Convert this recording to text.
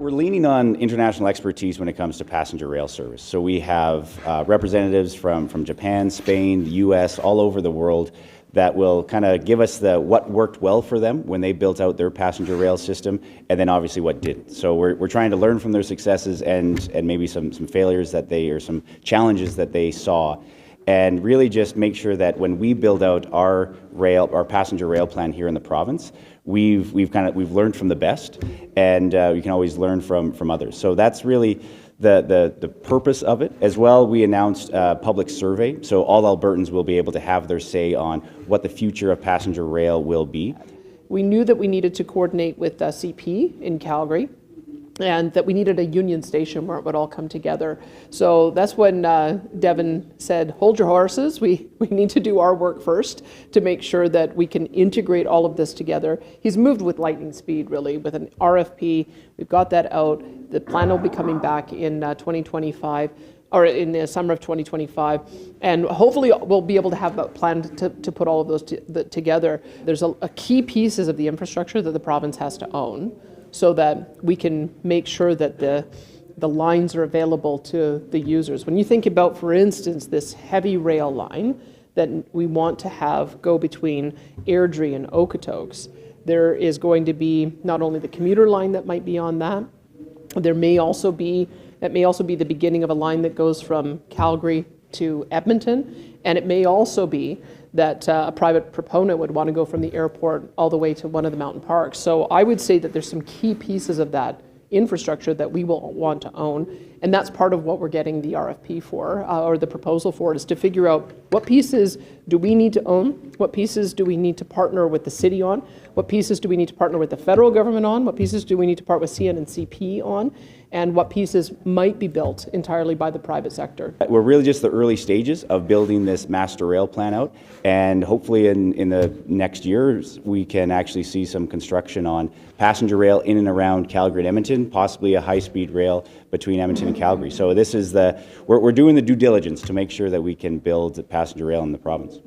We're leaning on international expertise when it comes to passenger rail service. So we have representatives from Japan, Spain, the US, all over the world that will kind of give us what worked well for them when they built out their passenger rail system, and then obviously what didn't. So we're trying to learn from their successes and maybe some failures or some challenges that they saw, and really just make sure that when we build out our passenger rail plan here in the province, we've learned from the best, and we can always learn from others. So that's really the purpose of it. As well, we announced a public survey, so all Albertans will be able to have their say on what the future of passenger rail will be. We knew that we needed to coordinate with CP in Calgary, and that we needed a union station where it would all come together. So that's when Devon said, hold your horses, we need to do our work first to make sure that we can integrate all of this together. He's moved with lightning speed, really, with an RFP. We've got that out. The plan will be coming back in 2025, or in the summer of 2025, and hopefully we'll be able to have a plan to put all of those together. There's a key pieces of the infrastructure that the province has to own, so that we can make sure that the lines are available to the users. When you think about, for instance, this heavy rail line that we want to have go between Airdrie and Okotoks, there is going to be not only the commuter line that might be on that, that may also be the beginning of a line that goes from Calgary to Edmonton, and it may also be that a private proponent would want to go from the airport all the way to one of the mountain parks. So I would say that there's some key pieces of that infrastructure that we will want to own, and that's part of what we're getting the RFP for, or the proposal for, is to figure out what pieces do we need to own, what pieces do we need to partner with the city on, what pieces do we need to partner with the federal government on, what pieces do we need to partner with CN and CP on, and what pieces might be built entirely by the private sector. We're really just the early stages of building this master rail plan out, and hopefully in the next years we can actually see some construction on passenger rail in and around Calgary and Edmonton, possibly a high-speed rail between Edmonton and Calgary. So this is we're doing the due diligence to make sure that we can build passenger rail in the province.